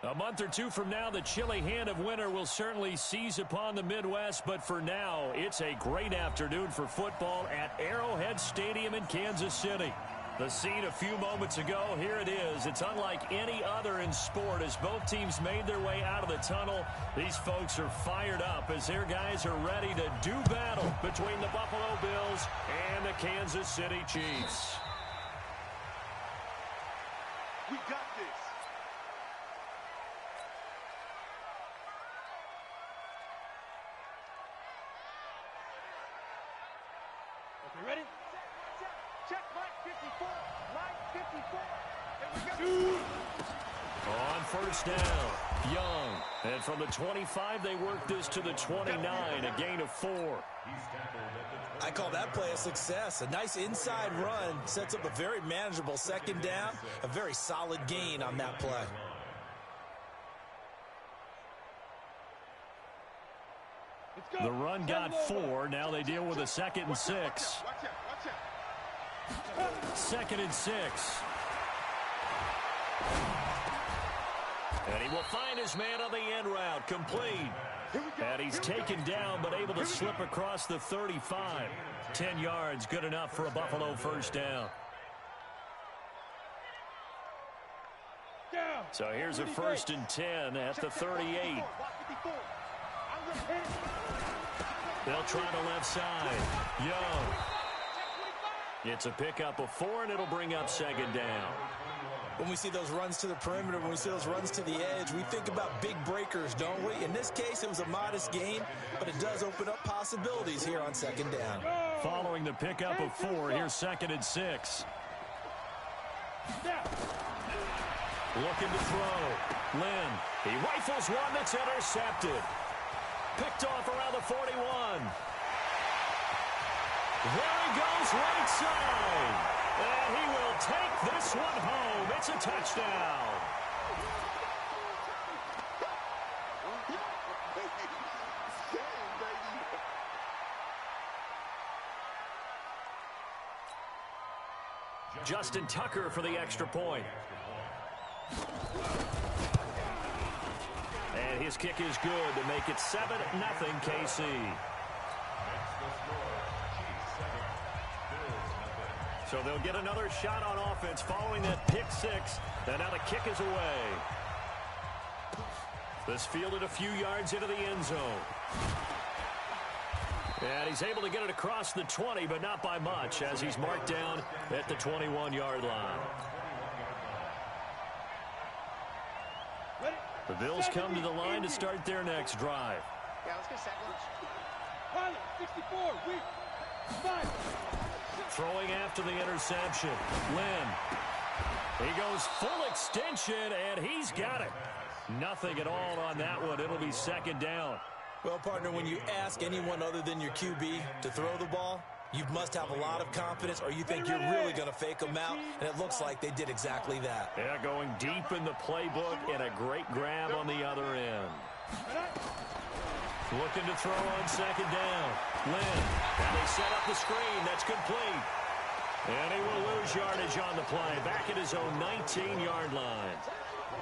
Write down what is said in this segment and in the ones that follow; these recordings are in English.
A month or two from now, the chilly hand of winter will certainly seize upon the Midwest, but for now, it's a great afternoon for football at Arrowhead Stadium in Kansas City. The scene a few moments ago, here it is. It's unlike any other in sport as both teams made their way out of the tunnel. These folks are fired up as their guys are ready to do battle between the Buffalo Bills and the Kansas City Chiefs. We got this. Okay, ready? Check, line 54. Line 54. Here we go. On first down, Young. And from the 25, they work this to the 29, a gain of 4. I call that play a success. A nice inside run sets up a very manageable second down, a very solid gain on that play. The run got 4. Now they deal with a 2nd and 6. 2nd and 6. And he will find his man on the end route, complete. And he's taken down, but able to slip across the 35. 10 yards, good enough for a Buffalo first down. So here's a 1st and 10 at the 38. They'll try the left side. Young. It's a pickup of 4, and it'll bring up 2nd down. When we see those runs to the perimeter, when we see those runs to the edge, we think about big breakers, don't we? In this case, it was a modest gain, but it does open up possibilities here on 2nd down. Following the pickup of 4, here's 2nd and 6. Looking to throw. Lynn. He rifles one that's intercepted. Picked off around the 41. There he goes right side. And he will take this one home. It's a touchdown. Justin Tucker for the extra point. And his kick is good to make it 7-0 KC. So they'll get another shot on offense following that pick 6. And now the kick is away. This fielded a few yards into the end zone. And he's able to get it across the 20, but not by much, as he's marked down at the 21-yard line. The Bills come to the line to start their next drive. Yeah, let's get set. 64, weak, 5. Throwing after the interception. Lynn. He goes full extension, and he's got it. Nothing at all on that one. It'll be 2nd down. Well, partner, when you ask anyone other than your QB to throw the ball, you must have a lot of confidence, or you think you're really going to fake them out, and it looks like they did exactly that. Yeah, going deep in the playbook, and a great grab on the other end. Looking to throw on 2nd down. Lynn. And they set up the screen. That's complete. And he will lose yardage on the play. Back at his own 19-yard line.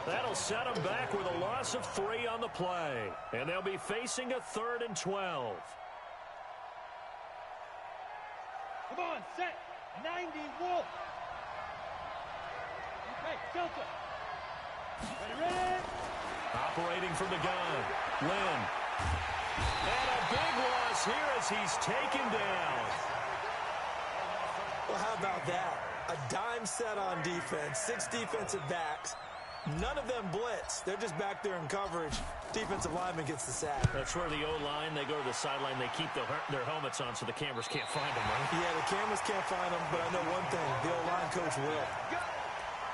That'll set him back with a loss of 3 on the play. And they'll be facing a 3rd and 12. Come on, set. 90, Wolf. Okay, Delta. Ready. Operating from the gun. Lynn. And a big loss here as he's taken down. Well, how about that? A dime set on defense, 6 defensive backs. None of them blitz. They're just back there in coverage. Defensive lineman gets the sack. That's where the O-line, they go to the sideline, they keep their helmets on so the cameras can't find them, right? Yeah, the cameras can't find them, but I know one thing. The O-line coach will. Go!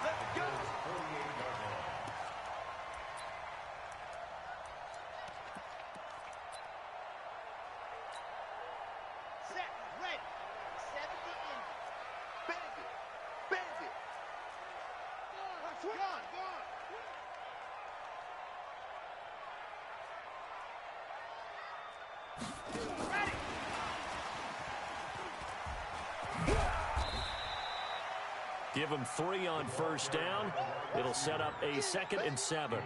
Let's go! Set, ready. 70 in. Bend it. Bend it. Gone. Ready. Give him 3 on first down. It'll set up a 2nd and 7.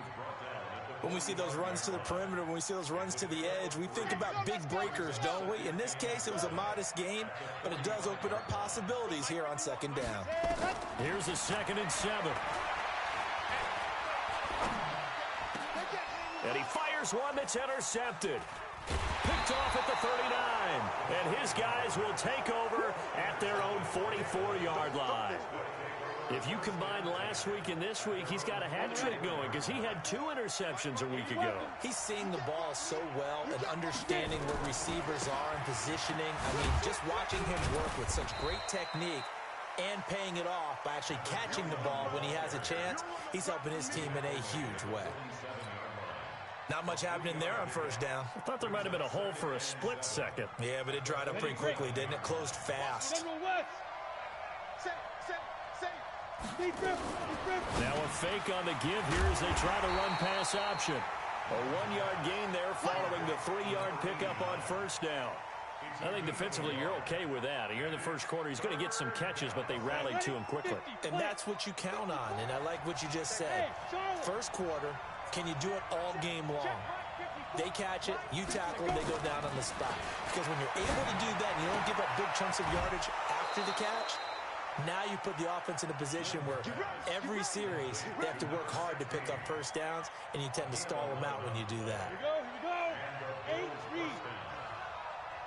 When we see those runs to the perimeter, when we see those runs to the edge, we think about big breakers, don't we? In this case, it was a modest gain, but it does open up possibilities here on second down. Here's a 2nd and 7. And he fires one that's intercepted. Picked off at the 39. And his guys will take over at their own 44-yard line. If you combine last week and this week, he's got a hat trick going because he had 2 interceptions a week ago. He's seeing the ball so well and understanding where receivers are and positioning. I mean, just watching him work with such great technique and paying it off by actually catching the ball when he has a chance, he's helping his team in a huge way. Not much happening there on first down. I thought there might have been a hole for a split second. Yeah, but it dried up pretty quickly, didn't it? Closed fast. Now a fake on the give here as they try to run pass option. A 1-yard gain there following the 3-yard pickup on first down. I think defensively you're okay with that. You're in the first quarter. He's going to get some catches, but they rallied to him quickly. And that's what you count on, and I like what you just said. First quarter, can you do it all game long? They catch it, you tackle, they go down on the spot. Because when you're able to do that and you don't give up big chunks of yardage after the catch, now you put the offense in a position where every series they have to work hard to pick up first downs, and you tend to stall them out when you do that. Here we go. 8-3.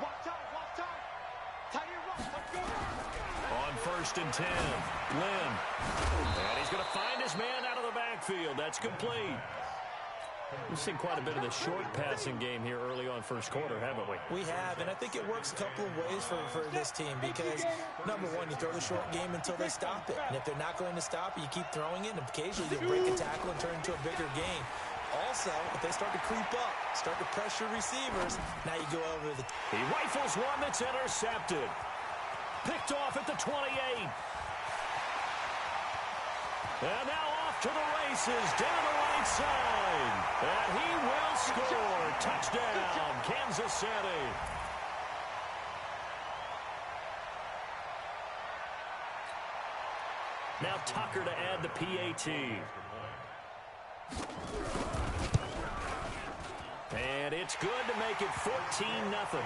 Walk time. Tight end rush. Let's go. On 1st and 10, Lynn. And he's going to find his man out of the backfield. That's complete. We've seen quite a bit of the short passing game here early on first quarter, haven't we? We have, and I think it works a couple of ways for this team because, number one, you throw the short game until they stop it. And if they're not going to stop it, you keep throwing it, and occasionally you'll break a tackle and turn it into a bigger gain. Also, if they start to creep up, start to pressure receivers, now you go over the... He rifles one that's intercepted. Picked off at the 28. And now off to the races, down the right side. And he will score. Touchdown, Kansas City. Now Tucker to add the PAT. And it's good to make it 14-0.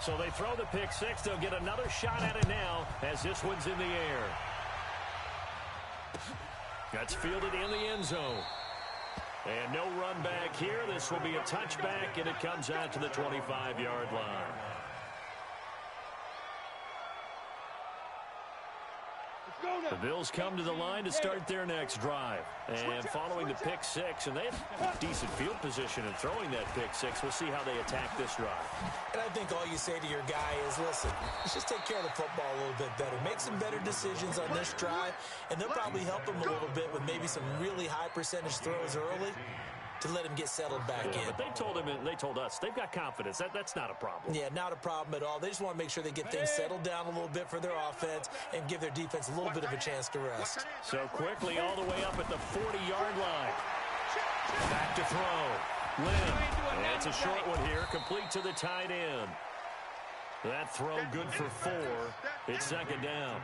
So they throw the pick six. They'll get another shot at it now as this one's in the air. That's fielded in the end zone. And no run back here. This will be a touchback, and it comes out to the 25-yard line. The Bills come to the line to start their next drive. And following the pick six, and they have decent field position in throwing that pick six. We'll see how they attack this drive. And I think all you say to your guy is, listen, let's just take care of the football a little bit better. Make some better decisions on this drive, and they'll probably help him a little bit with maybe some really high percentage throws early to let him get settled back in. But they told him, and they told us, they've got confidence. That's not a problem. Yeah, not a problem at all. They just want to make sure they get things settled down a little bit for their offense and give their defense a little bit of a chance to rest. So quickly all the way up at the 40-yard line. Back to throw. Lynn. And it's a short one here, complete to the tight end. That throw good for 4. It's second down.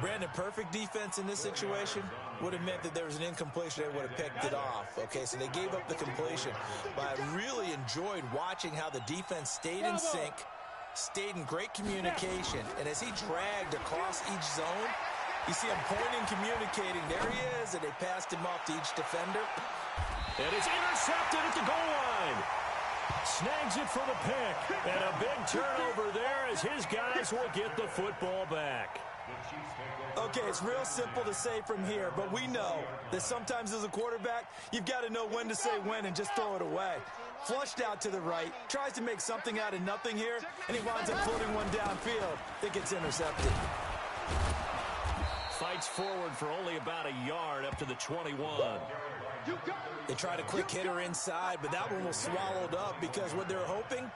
Brandon, perfect defense in this situation would have meant that there was an incompletion. They would have picked it off. Okay, so they gave up the completion. But I really enjoyed watching how the defense stayed in sync, stayed in great communication. And as he dragged across each zone, you see him pointing, communicating. There he is, and they passed him off to each defender. And it's intercepted at the goal line. Snags it for the pick. And a big turnover there as his guys will get the football back. Okay, it's real simple to say from here, but we know that sometimes as a quarterback, you've got to know when to say when and just throw it away. Flushed out to the right, tries to make something out of nothing here, and he winds up floating one downfield that gets intercepted. Fights forward for only about a yard up to the 21. They tried a quick hitter inside, but that one was swallowed up because what they're hoping,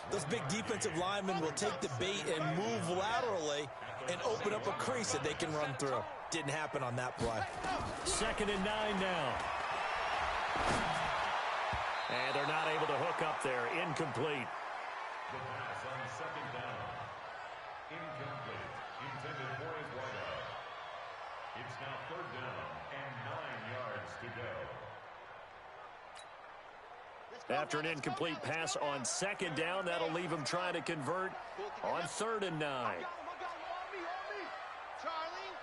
those big defensive linemen will take the bait and move laterally and open up a crease that they can run through. Didn't happen on that play. 2nd and 9 now. And they're not able to hook up there. Incomplete. The pass on second down. Incomplete. now third down and 9 yards to go. After an incomplete pass on second down, that'll leave him trying to convert on 3rd and 9. Charlie.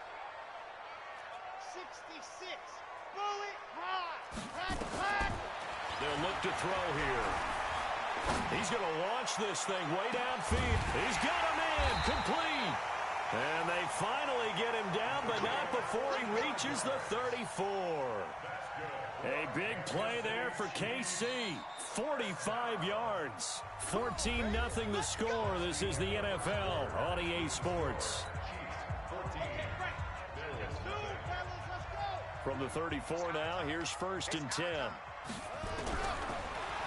66. Bullet high. They'll look to throw here. He's going to launch this thing way downfield. He's got him in. Complete. And they finally get him down, but not before he reaches the 34. A big play there for KC. 45 yards. 14-0 the score. This is the NFL on EA Sports. From the 34 now, here's 1st and 10.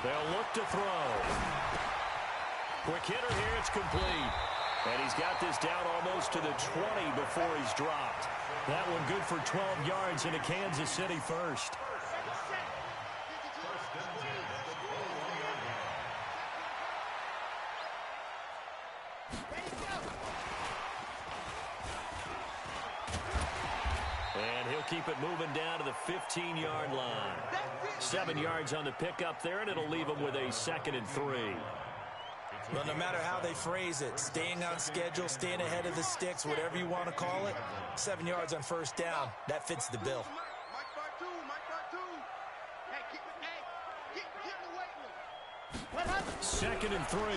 They'll look to throw. Quick hitter here, it's complete. And he's got this down almost to the 20 before he's dropped. That one good for 12 yards into Kansas City first. And he'll keep it moving down to the 15-yard line. 7 yards on the pickup there, and it'll leave him with a 2nd and 3. Well, no matter how they phrase it, staying on schedule, staying ahead of the sticks, whatever you want to call it, 7 yards on 1st down, that fits the bill. Second and 3. And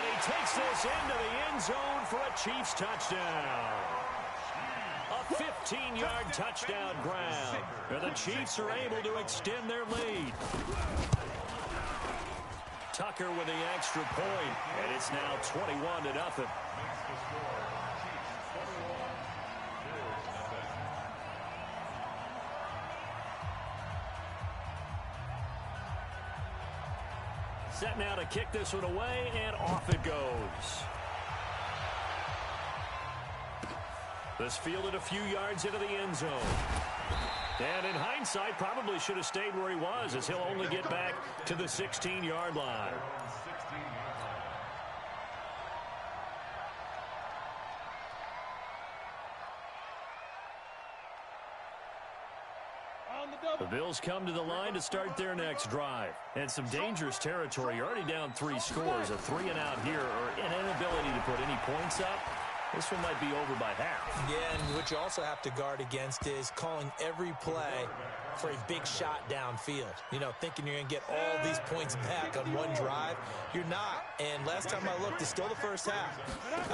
he takes this into the end zone for a Chiefs touchdown. A 15-yard touchdown ground. And the Chiefs are able to extend their lead. Tucker with the extra point, and it's now 21-0. Set now to kick this one away, and off it goes. This fielded a few yards into the end zone. And in hindsight, probably should have stayed where he was, as he'll only get back to the 16-yard line. The Bills come to the line to start their next drive. And some dangerous territory. You're already down 3 scores. A 3-and-out here, or an inability to put any points up. This one might be over by half. Yeah, and what you also have to guard against is calling every play for a big shot downfield. You know, thinking you're going to get all these points back on one drive. You're not. And last time I looked, it's still the first half.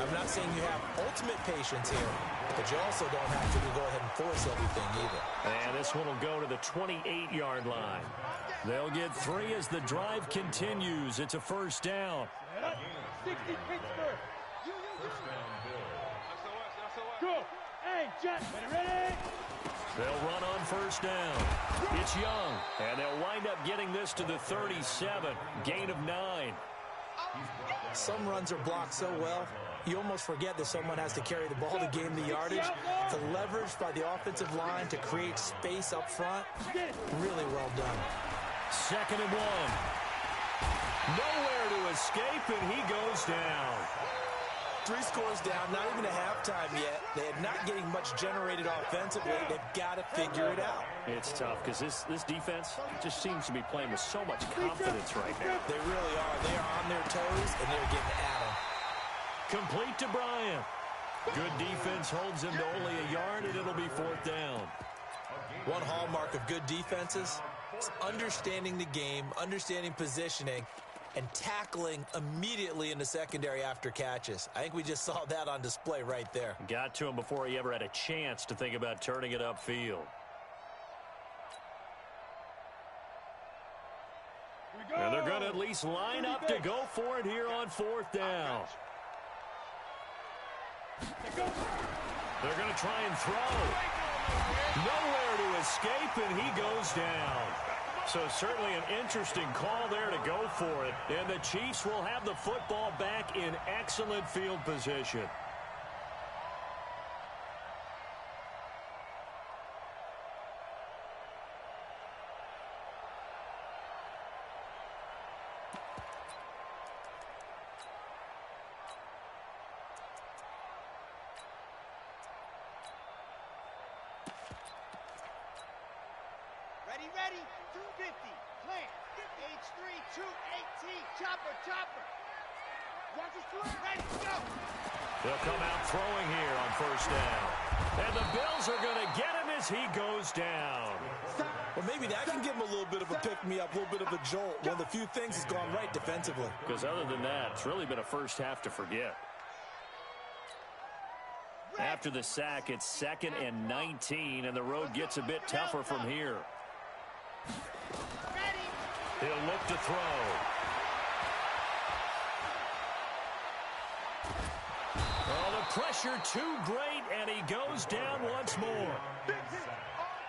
I'm not saying you have ultimate patience here, but you also don't have to go ahead and force everything either. And this one will go to the 28-yard line. They'll get 3 as the drive continues. It's a 1st down. 60 Pittsburgh. Go. Hey, Jet, ready? They'll run on 1st down. It's Young, and they'll wind up getting this to the 37. Gain of 9. Some runs are blocked so well, you almost forget that someone has to carry the ball to gain the yardage. The leverage by the offensive line to create space up front, really well done. 2nd and 1. Nowhere to escape, and he goes down. 3 scores down, not even a halftime yet. They are not getting much generated offensively. They've got to figure it out. It's tough because this defense just seems to be playing with so much confidence right now. They really are. They are on their toes, and they're getting at them. Complete to Bryant. Good defense holds him to only a yard, and it'll be 4th down. One hallmark of good defenses is understanding the game, understanding positioning, and tackling immediately in the secondary after catches. I think we just saw that on display right there. Got to him before he ever had a chance to think about turning it upfield. And they're going to at least line up to go for it here on 4th down. They're going to try and throw. Nowhere to escape, and he goes down. So certainly an interesting call there to go for it. And the Chiefs will have the football back in excellent field position. Ready, ready. 250. Clear. H3, 218. Chopper, chopper. Watch the swing. Ready, go. They'll come out throwing here on first down. And the Bills are going to get him as he goes down. Well, maybe that can give him a little bit of a pick-me-up, a little bit of a jolt. One of the few things has gone right defensively. Because other than that, it's really been a first half to forget. After the sack, it's 2nd and 19, and the road gets a bit tougher from here. He'll look to throw. Oh, the pressure too great, and he goes down once more.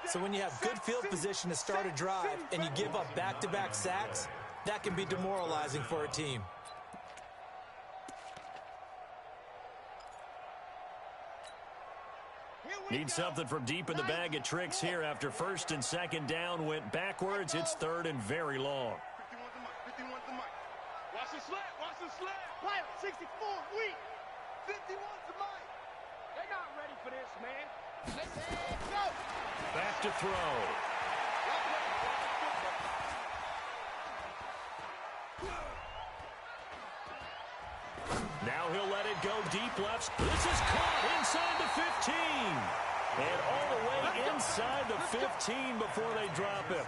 So when you have good field position to start a drive and you give up back-to-back sacks, that can be demoralizing for a team. Need something from deep in the bag of tricks here after 1st and 2nd down went backwards. It's 3rd and very long. 51 to Mike. Watch the slant, watch the slant. Pilot, 64, weak. 51 to Mike. They're not ready for this, man. Let's go. Back to throw. Now he'll let it go deep left. This is caught inside the 15. And all the way inside the 15 before they drop him.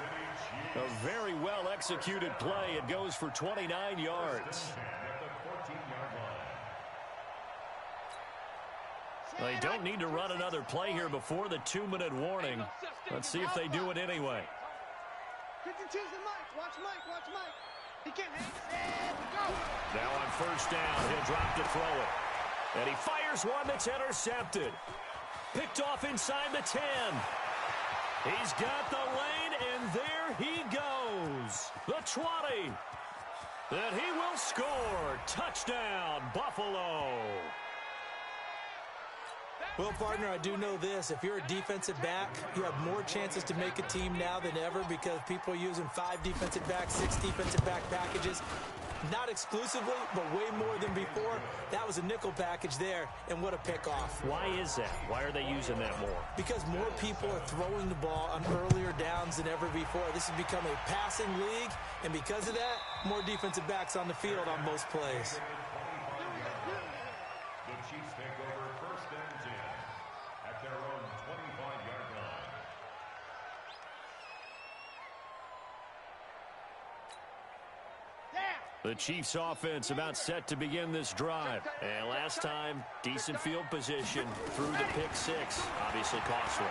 A very well-executed play. It goes for 29 yards. They don't need to run another play here before the 2-minute warning. Let's see if they do it anyway. 52's Mike. Watch Mike, watch Mike. He can hang. Go. Now on first down, he'll drop to throw it. And he fires one that's intercepted. Picked off inside the 10. He's got the lane, and there he goes. The 20. And he will score. Touchdown, Buffalo. Well, partner, I do know this. If you're a defensive back, you have more chances to make a team now than ever because people are using 5 defensive backs, 6 defensive back packages. Not exclusively, but way more than before. That was a nickel package there, and what a pickoff. Why is that? Why are they using that more? Because more people are throwing the ball on earlier downs than ever before. This has become a passing league, and because of that, more defensive backs on the field on most plays. The Chiefs take over 1st and 10 at their own 25-yard line. The Chiefs offense about set to begin this drive. And last time, decent field position through the pick 6. Obviously costly.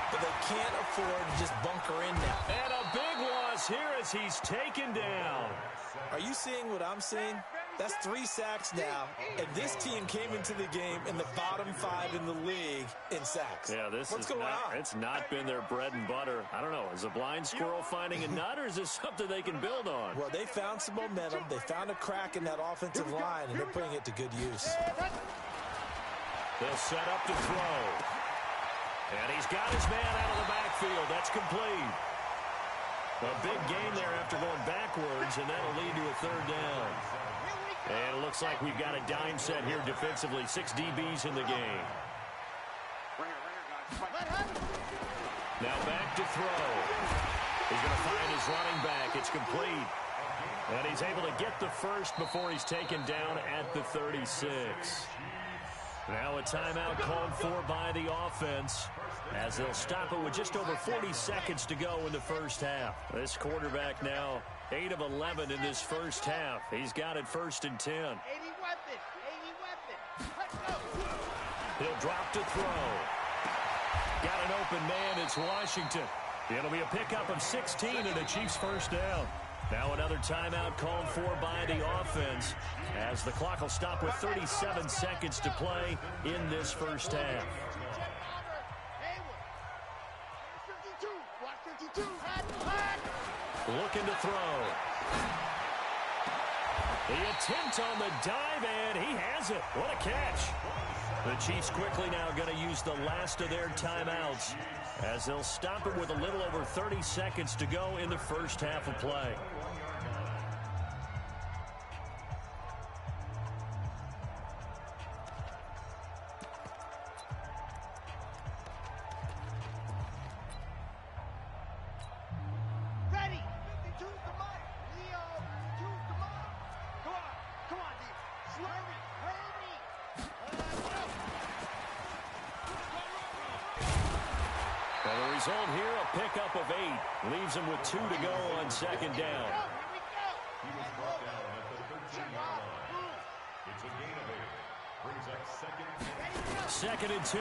But they can't afford to just bunker in now. And a big loss here as he's taken down. Are you seeing what I'm seeing? That's 3 sacks now, and this team came into the game in the bottom 5 in the league in sacks. Yeah, What's going on? It's not been their bread and butter. I don't know. Is a blind squirrel finding a nut, or is this something they can build on? Well, they found some momentum. They found a crack in that offensive line, and they're putting it to good use. They'll set up to throw. And he's got his man out of the backfield. That's complete. A big gain there after going backwards, and that'll lead to a 3rd down. And it looks like we've got a dime set here defensively. 6 DBs in the game. Now back to throw. He's going to find his running back. It's complete. And he's able to get the first before he's taken down at the 36. Now a timeout called for by the offense as they'll stop it with just over 40 seconds to go in the first half. This quarterback now 8 of 11 in this first half. He's got it 1st and 10. 80 weapon. Let's go. He'll drop to throw. Got an open man. It's Washington. It'll be a pickup of 16 and the Chiefs' first down. Now another timeout called for by the offense as the clock will stop with 37 seconds to play in this first half. Looking to throw. The attempt on the dive, and he has it. What a catch. The Chiefs quickly now going to use the last of their timeouts as they'll stop it with a little over 30 seconds to go in the first half of play. And the result here, a pickup of 8. Leaves him with 2 to go on second down. He was brought down at the 13-yard line. It's a gain of 8. Brings up second and 2.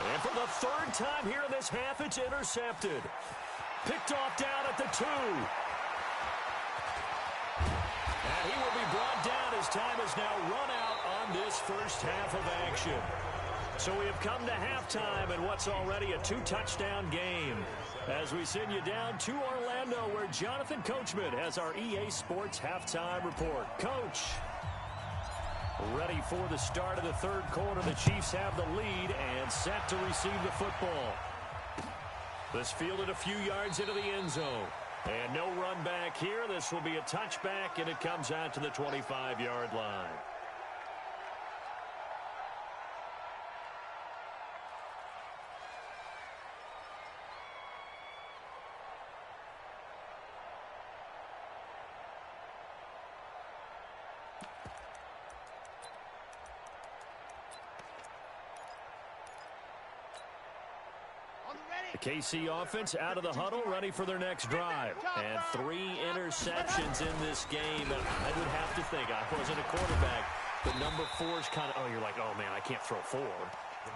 And for the 3rd time here in this half, it's intercepted. Picked off down at the 2. And he will be brought down as time has now run out on this first half of action. So we have come to halftime in what's already a 2-touchdown game. As we send you down to Orlando, where Jonathan Coachman has our EA Sports halftime report. Coach. Ready for the start of the 3rd quarter. The Chiefs have the lead and set to receive the football. This fielded a few yards into the end zone. And no run back here. This will be a touchback, and it comes out to the 25-yard line. The KC offense out of the huddle, ready for their next drive. And 3 interceptions in this game. I would have to think, I wasn't a quarterback, but number 4 is kind of, oh, you're like, oh, man, I can't throw 4.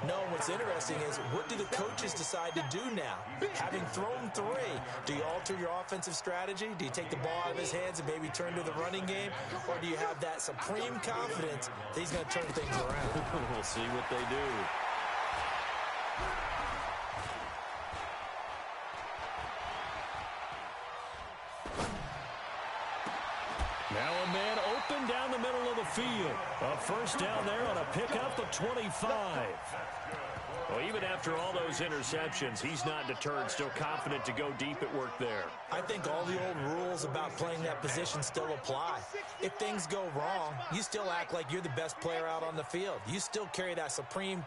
No, what's interesting is, what do the coaches decide to do now? Having thrown 3, do you alter your offensive strategy? Do you take the ball out of his hands and maybe turn to the running game? Or do you have that supreme confidence that he's going to turn things around? We'll see what they do. Now a man open down the middle of the field. A first down there on a pickup of 25. Well, even after all those interceptions, he's not deterred, still confident to go deep at work there. I think all the old rules about playing that position still apply. If things go wrong, you still act like you're the best player out on the field. You still carry that supreme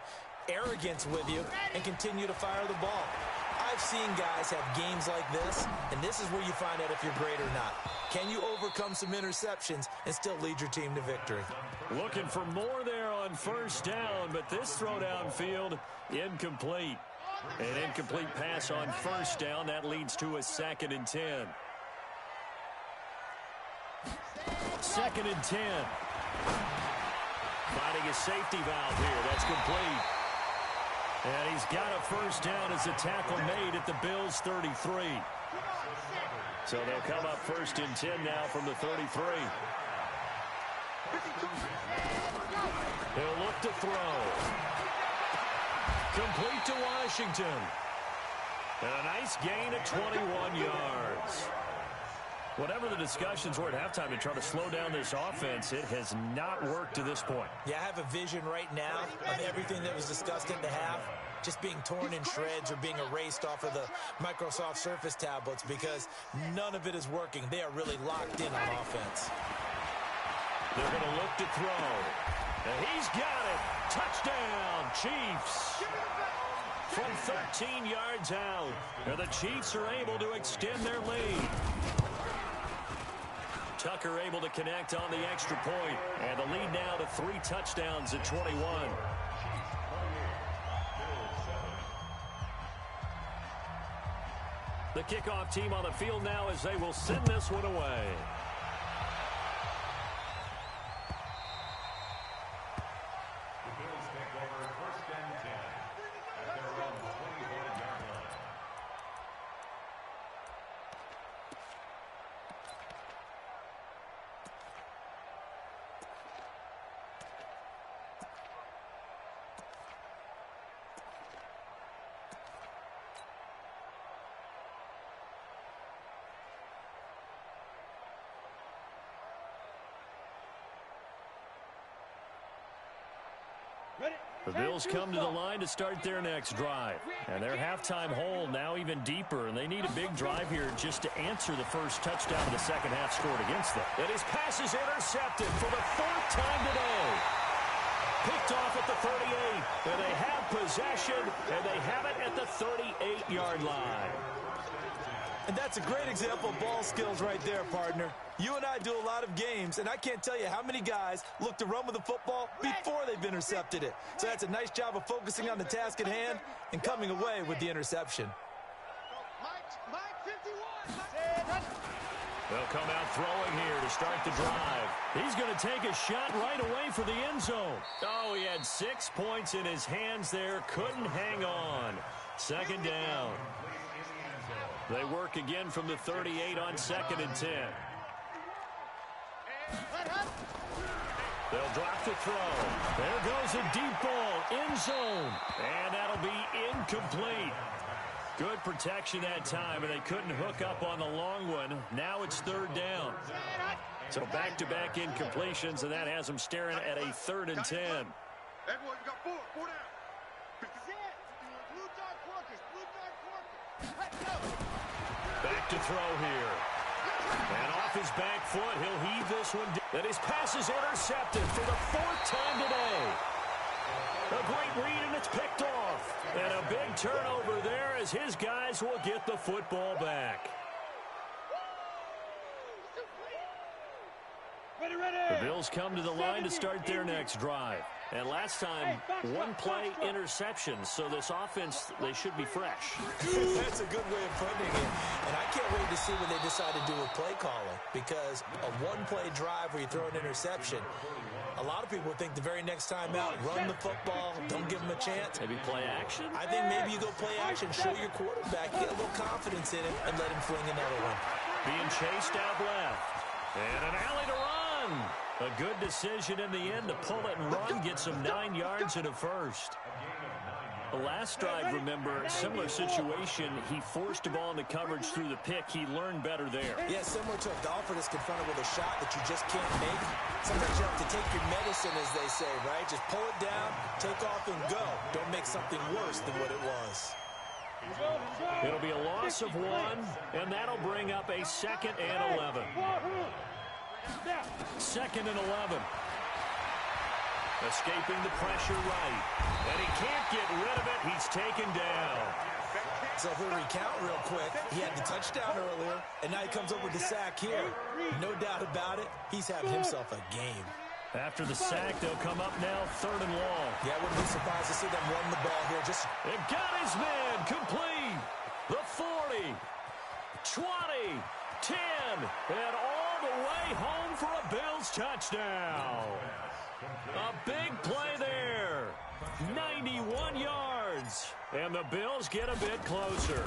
arrogance with you and continue to fire the ball. I've seen guys have games like this, and this is where you find out if you're great or not. Can you overcome some interceptions and still lead your team to victory? Looking for more there on first down, but this throw downfield, incomplete. An incomplete pass on first down. That leads to a 2nd and 10. 2nd and 10. Finding a safety valve here. That's complete. And he's got a first down as a tackle made at the Bills' 33. So they'll come up 1st and 10 now from the 33. He'll look to throw. Complete to Washington. And a nice gain of 21 yards. Whatever the discussions were at halftime to try to slow down this offense, it has not worked to this point. Yeah, I have a vision right now of everything that was discussed in the half just being torn in shreds or being erased off of the Microsoft Surface tablets because none of it is working. They are really locked in on offense. They're going to look to throw. And he's got it. Touchdown, Chiefs. From 13 yards out. And the Chiefs are able to extend their lead. Tucker able to connect on the extra point. And the lead now to 3 touchdowns at 21. The kickoff team on the field now as they will send this one away. The Bills take over 1st and 10 at their own 25-yard line. The Bills come to the line to start their next drive. And their halftime hole now even deeper, and they need a big drive here just to answer the first touchdown of the second half scored against them. And his pass is intercepted for the 4th time today. Picked off at the 38, and they have possession, and they have it at the 38-yard line. And that's a great example of ball skills right there, partner. You and I do a lot of games, and I can't tell you how many guys look to run with the football before they've intercepted it. So that's a nice job of focusing on the task at hand and coming away with the interception. They'll come out throwing here to start the drive. He's going to take a shot right away for the end zone. Oh, he had 6 points in his hands there. Couldn't hang on. Second down. They work again from the 38 on 2nd and 10. They'll drop the throw. There goes a deep ball, end zone. And that'll be incomplete. Good protection that time, and they couldn't hook up on the long one. Now it's 3rd down. So back-to-back incompletions, and that has them staring at a 3rd and 10. Everyone got 4 down. Back to throw here. And off his back foot, he'll heave this one. And his pass is intercepted for the 4th time today. A great read, and it's picked off. And a big turnover there as his guys will get the football back. The Bills come to the line to start their next drive. And last time, 1-play interception. So this offense, they should be fresh. That's a good way of putting it. And I can't wait to see what they decide to do with play calling. Because a 1-play drive where you throw an interception, a lot of people think the very next time out, run the football, don't give them a chance. Maybe play action? I think maybe you go play action, show your quarterback, get a little confidence in him, and let him fling another one. Being chased out left. And an alley to run. A good decision in the end to pull it and run, get some 9 yards and a first. The last drive, remember, similar situation. He forced the ball into coverage through the pick. He learned better there. Yeah, similar to a golfer that's confronted with a shot that you just can't make. Sometimes you have to take your medicine, as they say, right? Just pull it down, take off, and go. Don't make something worse than what it was. It'll be a loss of 1, and that'll bring up a 2nd and 11. 2nd and 11. Escaping the pressure right. And he can't get rid of it. He's taken down. So if we recount real quick, he had the touchdown earlier, and now he comes up with the sack here. No doubt about it, he's having himself a game. After the sack, they'll come up now 3rd and long. Yeah, I wouldn't be surprised to see them run the ball here. It got his man complete. The 40, 20, 10, and all the way home for a Bills touchdown. A big play there. 91 yards. And the Bills get a bit closer.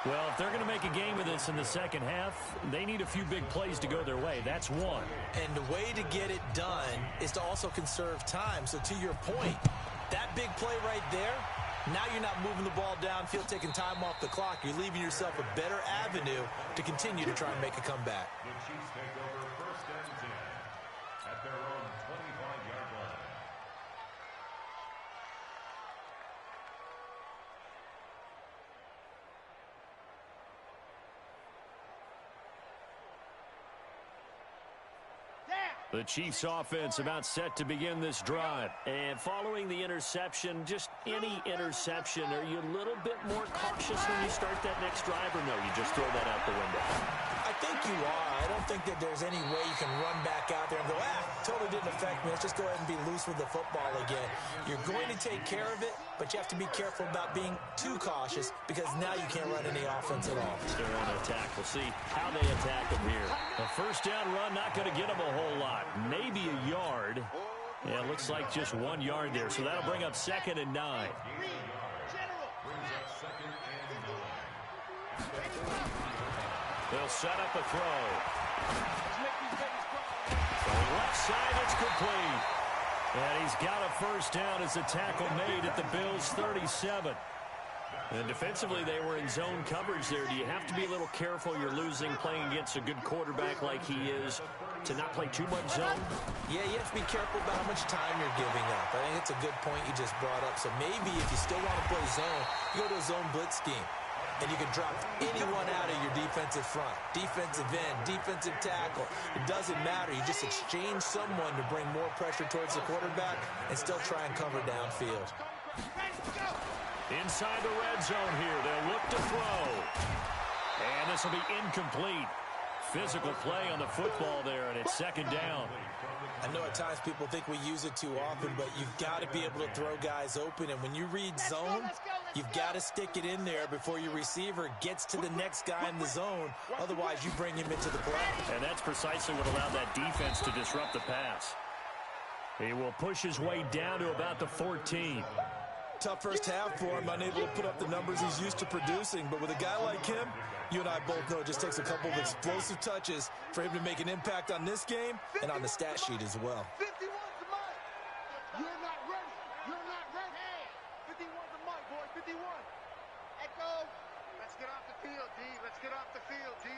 Well, if they're going to make a game of this in the second half, they need a few big plays to go their way. That's one. And the way to get it done is to also conserve time. So to your point, that big play right there, now you're not moving the ball downfield, taking time off the clock. You're leaving yourself a better avenue to continue to try and make a comeback. The Chiefs take over 1st and 10 at their own 25-yard line. The Chiefs offense about set to begin this drive. And following the interception, just any interception, are you a little bit more cautious when you start that next drive, or no, you just throw that out the window? I think you are. I don't think that there's any way you can run back out there and go, totally didn't affect me. Let's just go ahead and be loose with the football again. You're going to take care of it, but you have to be careful about being too cautious because now you can't run any offense at all. They want to attack. We'll see how they attack them here. A 1st down run, not going to get them a whole lot. Maybe a yard. Yeah, it looks like just 1 yard there. So that'll bring up 2nd and 9. They'll set up a throw. From the left side, it's complete. And he's got a 1st down as a tackle made at the Bills' 37. And defensively, they were in zone coverage there. Do you have to be a little careful? You're losing, playing against a good quarterback like he is, to not play too much zone? Yeah, you have to be careful about how much time you're giving up. I think it's a good point you just brought up. So maybe if you still want to play zone, you go to a zone blitz scheme. And you can drop anyone out of your defensive front. Defensive end, defensive tackle. It doesn't matter. You just exchange someone to bring more pressure towards the quarterback and still try and cover downfield. Inside the red zone here. They'll look to throw. And this will be incomplete. Physical play on the football there, and it's second down. I know at times people think we use it too often, but you've got to be able to throw guys open. And when you read zone, you've got to stick it in there before your receiver gets to the next guy in the zone. Otherwise, you bring him into the play. And that's precisely what allowed that defense to disrupt the pass. He will push his way down to about the 14. Tough first half for him, unable to put up the numbers he's used to producing. But with a guy like him, you and I both know it just takes a couple of explosive touches for him to make an impact on this game and on the stat sheet as well. 51 to Mike. You're not ready. You're not ready. 51 to Mike, boy. 51. Echo. Let's get off the field, D. Let's get off the field, D.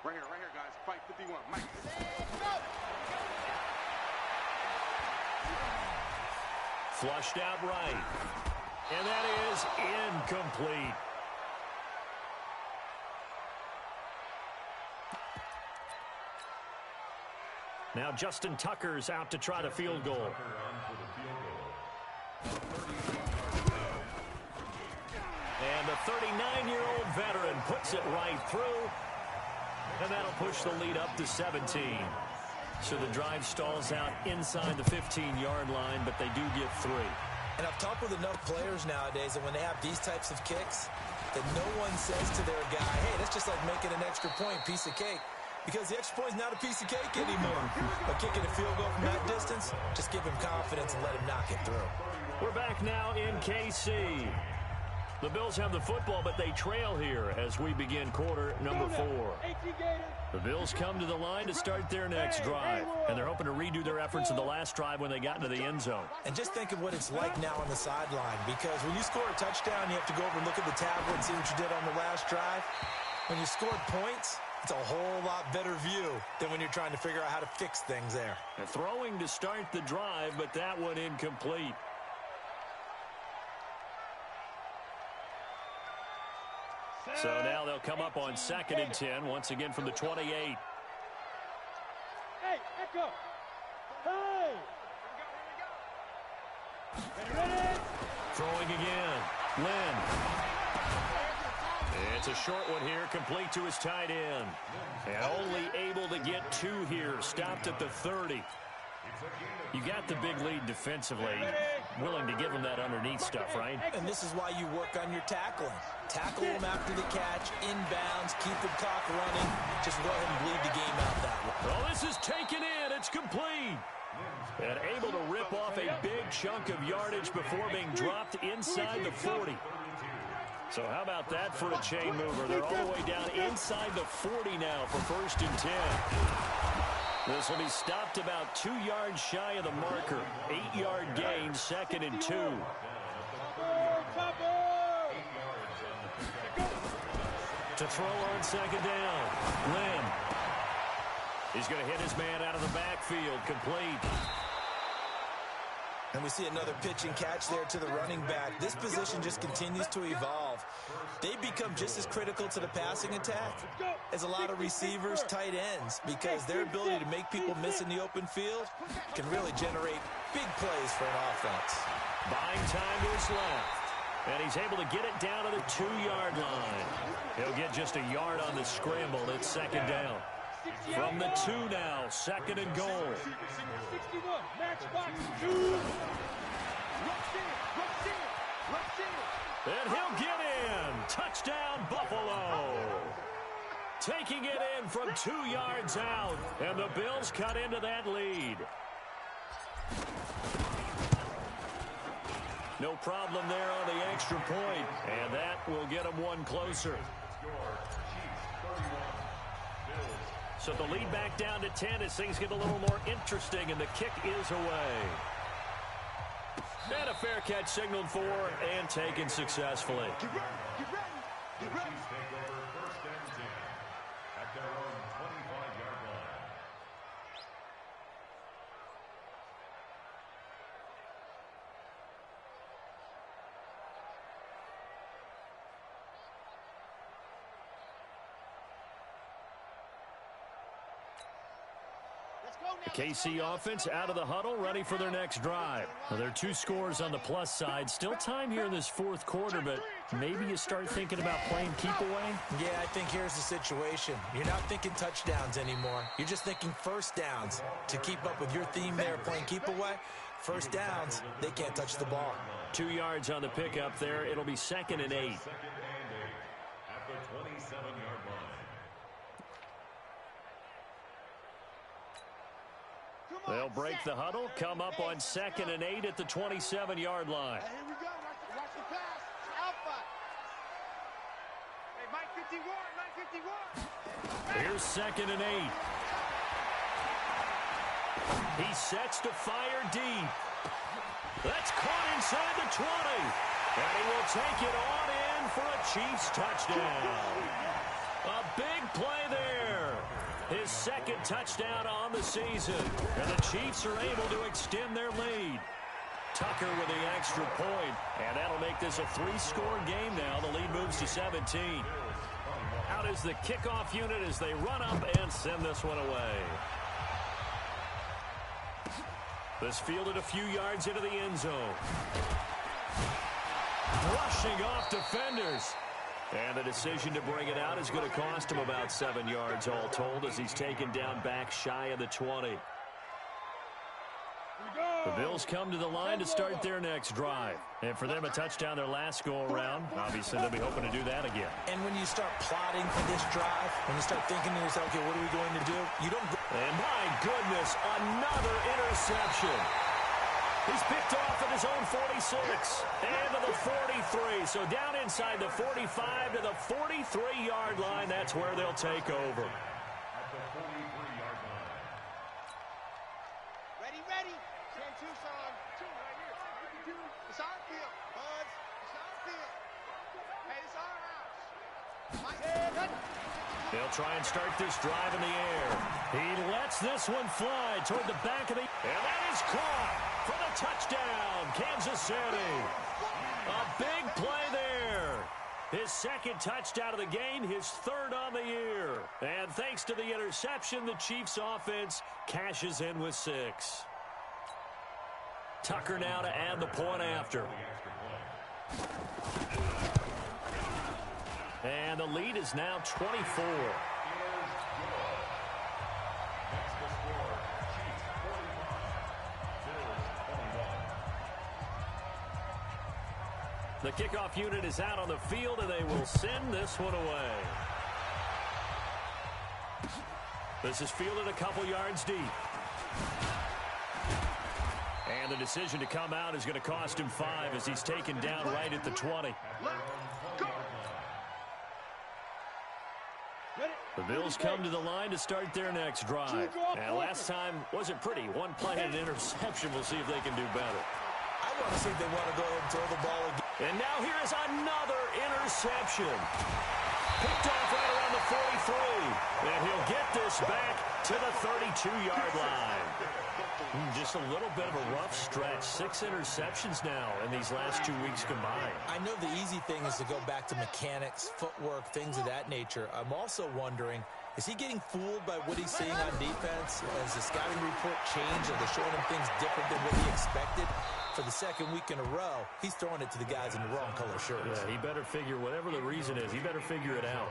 Right here, guys. Fight 51. Mike. Let's go. Flushed out right. And that is incomplete. Now Justin Tucker's out to try the field goal. And the 39-year-old veteran puts it right through. And that'll push the lead up to 17. So the drive stalls out inside the 15-yard line, but they do get 3. And I've talked with enough players nowadays that when they have these types of kicks, that no one says to their guy, hey, that's just like making an extra point, piece of cake. Because the extra point is not a piece of cake anymore. But kicking a field goal from that distance, just give him confidence and let him knock it through. We're back now in KC. The Bills have the football, but they trail here as we begin quarter number 4. The Bills come to the line to start their next drive, and they're hoping to redo their efforts in the last drive when they got into the end zone. And just think of what it's like now on the sideline, because when you score a touchdown, you have to go over and look at the tablet and see what you did on the last drive. When you scored points, it's a whole lot better view than when you're trying to figure out how to fix things there. They're throwing to start the drive, but that one incomplete. So now they'll come up on 2nd and 10, once again from the 28. Hey, Echo. Hey. Ready. Throwing again. Lynn. It's a short one here, complete to his tight end. And only able to get 2 here, stopped at the 30. You got the big lead defensively, willing to give them that underneath stuff, right? And this is why you work on your tackling. Tackle them after the catch, inbounds, keep the clock running. Just go ahead and bleed the game out that way. Well, this is taken in. It's complete. And able to rip off a big chunk of yardage before being dropped inside the 40. So how about that for a chain mover? They're all the way down inside the 40 now for 1st and 10. This will be stopped about 2 yards shy of the marker. 8-yard gain, 2nd and 2. To throw on 2nd down. Lynn. He's going to hit his man out of the backfield. Complete. And we see another pitch and catch there to the running back. This position just continues to evolve. They become just as critical to the passing attack as a lot of receivers, tight ends, because their ability to make people miss in the open field can really generate big plays for an offense. Buying time to his left. And he's able to get it down to the 2-yard line. He'll get just a yard on the scramble. It's 2nd down. From the 2 now, 2nd and goal. 61, match box 2. And he'll get in. Touchdown, Buffalo. Taking it in from 2 yards out. And the Bills cut into that lead. No problem there on the extra point. And that will get them one closer. So the lead back down to 10 as things get a little more interesting, and the kick is away. And a fair catch signaled for and taken successfully. Chiefs take over 1st and 10 at their own 25-yard line. Let's go. The KC offense out of the huddle, ready for their next drive. Now, there are 2 scores on the plus side. Still time here in this fourth quarter, but maybe you start thinking about playing keep away? Yeah, I think here's the situation. You're not thinking touchdowns anymore. You're just thinking first downs. To keep up with your theme there, playing keep away, first downs, they can't touch the ball. 2 yards on the pickup there. It'll be 2nd and 8. 2nd and 8 at the 27-yard line. They'll break the huddle, come up on 2nd and 8 at the 27-yard line. Here we go. Watch the pass. Alpha. Hey, Mike 51. Mike 51. Here's 2nd and 8. He sets to fire deep. That's caught inside the 20. And he will take it on in for a Chiefs touchdown. A big play there. His 2nd touchdown on the season. And the Chiefs are able to extend their lead. Tucker with the extra point. And that'll make this a 3-score game now. The lead moves to 17. Out is the kickoff unit as they run up and send this one away. This fielded a few yards into the end zone. Rushing off defenders. And the decision to bring it out is going to cost him about 7 yards all told as he's taken down back shy of the 20. The Bills come to the line to start their next drive. And for them, a touchdown their last go-around. Obviously, they'll be hoping to do that again. And when you start plotting for this drive, when you start thinking to yourself, okay, what are we going to do? You don't... And my goodness, another interception. He's picked off at his own 46 and to the 43. So down inside the 45 to the 43-yard line. That's where they'll take over. At the 43-yard line. Ready. 10-2, son. 2 right here. It's our field, Buds. It's our field. Hey, it's our house. Mike, They'll try and start this drive in the air. He lets this one fly toward the back of the... And that is caught for the touchdown, Kansas City. A big play there. His 2nd touchdown of the game, his 3rd on the year. And thanks to the interception, the Chiefs offense cashes in with 6. Tucker now to add the point after. And the lead is now 24. The kickoff unit is out on the field, and they will send this one away. This is fielded a couple yards deep. And the decision to come out is going to cost him 5 as he's taken down right at the 20. The Bills come to the line to start their next drive. And last time wasn't pretty. One play and an interception. We'll see if they can do better. I want to see if they want to go ahead and throw the ball again. And now here is another interception. Picked off right around the 43. And he'll get this back to the 32-yard line. Just a little bit of a rough stretch. 6 interceptions now in these last 2 weeks combined. I know the easy thing is to go back to mechanics, footwork, things of that nature. I'm also wondering, is he getting fooled by what he's seeing on defense? Has the scouting report changed? Are they showing him things different than what he expected? For the 2nd week in a row, he's throwing it to the guys in the wrong color shirts. Yeah, he better figure, whatever the reason is, he better figure it out.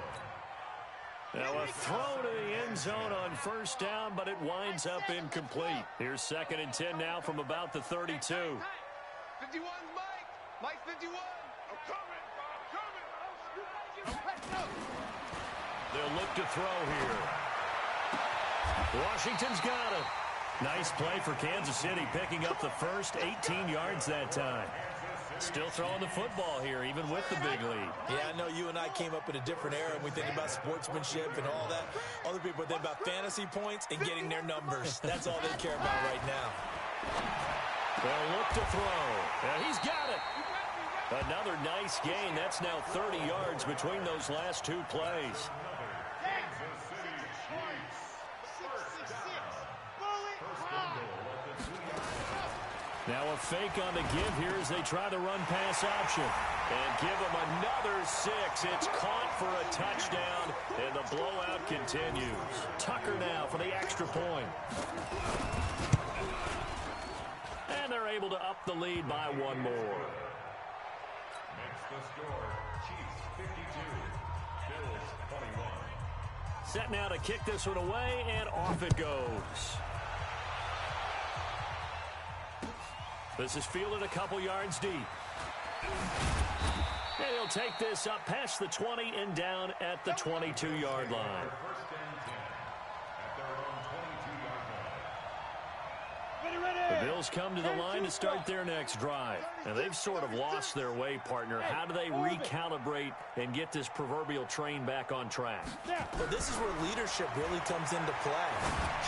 Now a throw to the end zone on 1st down, but it winds up incomplete. Here's 2nd and 10 now from about the 32. 51, Mike. Mike 51. I'm coming. They'll look to throw here. Washington's got it. Nice play for Kansas City, picking up the first 18 yards that time. Still throwing the football here, even with the big lead. Yeah, I know you and I came up in a different era, and we think about sportsmanship and all that. Other people think about fantasy points and getting their numbers. That's all they care about right now. They'll look to throw. Yeah, he's got it. Another nice gain. That's now 30 yards between those last 2 plays. Now a fake on the give here as they try the run pass option. And give them another 6. It's caught for a touchdown, and the blowout continues. Tucker now for the extra point. And they're able to up the lead by 1 more. Makes the score Chiefs 52, Bills 21. Set now to kick this one away, and off it goes. This is fielded a couple yards deep. And he'll take this up past the 20 and down at the 22-yard line. First and 10 at their own 22-yard line. The Bills come to the line to start their next drive. And they've sort of lost their way, partner. How do they recalibrate and get this proverbial train back on track? Well, this is where leadership really comes into play.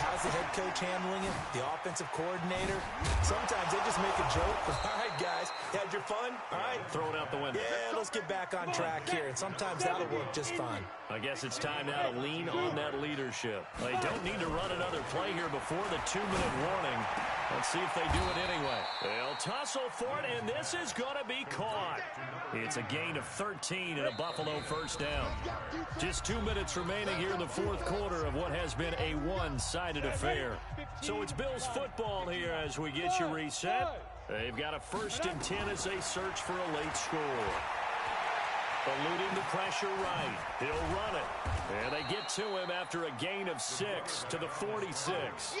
How's the head coach handling it? The offensive coordinator? Sometimes they just make a joke. All right, guys, you had your fun? All right. Throw it out the window. Yeah, let's get back on track here. And sometimes that'll work just fine. I guess it's time now to lean on that leadership. They don't need to run another play here before the 2-minute warning. Let's see if they do it anyway. They'll tussle for it, and this is going to be caught. It's a gain of 13 and a Buffalo first down. Just 2 minutes remaining here in the fourth quarter of what has been a one-sided affair. So it's Bills football here as we get you reset. They've got a 1st and 10 as they search for a late score. Eluding the pressure right. He'll run it. And they get to him after a gain of 6 to the 46.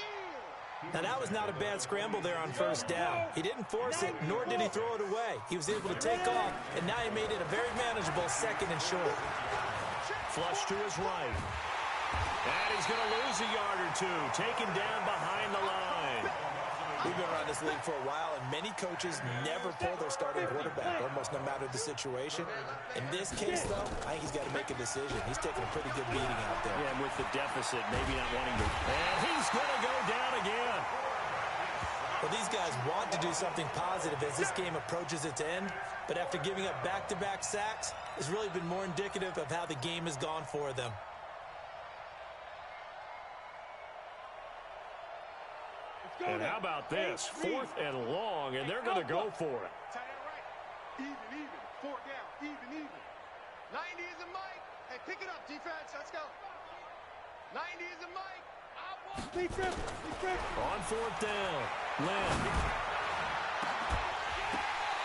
Now, that was not a bad scramble there on first down. He didn't force it, nor did he throw it away. He was able to take off, and now he made it a very manageable 2nd and short. Flush to his right. And he's going to lose a yard or 2. Taken down behind the line. We've been around this league for a while, and many coaches never pull their starting quarterback, almost no matter the situation. In this case, though, I think he's got to make a decision. He's taking a pretty good beating out there. Yeah, and with the deficit, maybe not wanting to. And he's going to go down again. Well, these guys want to do something positive as this game approaches its end, but after giving up back-to-back sacks, it's really been more indicative of how the game has gone for them. And how about this? 4th and long, and they're going to go for it. Tight end right. Even. 4 down. Even. 90 is a mic. Hey, pick it up, defense. Let's go. 90 is a mic. On 4th down. Lynn.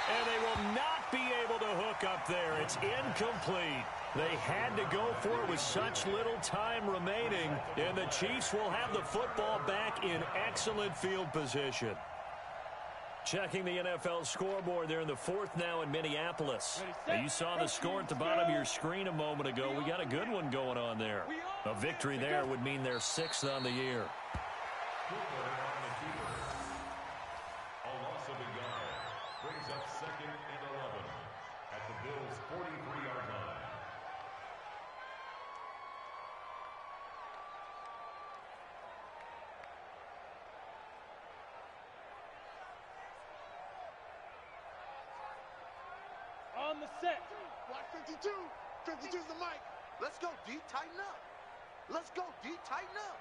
And they will not be able to hook up there. It's incomplete. They had to go for it with such little time remaining, and the Chiefs will have the football back in excellent field position. Checking the NFL scoreboard there in the 4th now in Minneapolis. Now, you saw the score at the bottom of your screen a moment ago. We got a good one going on there. A victory there would mean they're 6th on the year. A loss of a yard brings up 2nd and 11 at the Bills' 43-yard line. On the set. Block 52. 52 is the mic. Let's go, D. Tighten up. Let's go, D. Tighten up.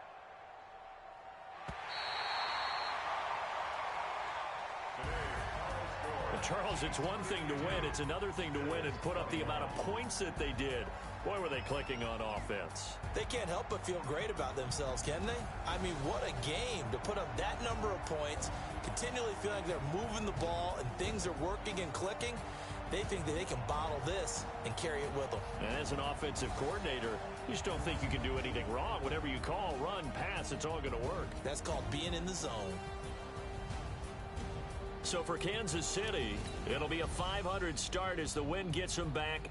Charles, it's one thing to win. It's another thing to win and put up the amount of points that they did. Boy, were they clicking on offense. They can't help but feel great about themselves, can they? I mean, what a game to put up that number of points, continually feel like they're moving the ball and things are working and clicking. They think that they can bottle this and carry it with them. And as an offensive coordinator, you just don't think you can do anything wrong. Whatever you call, run, pass, it's all going to work. That's called being in the zone. So for Kansas City, it'll be a .500 start as the win gets them back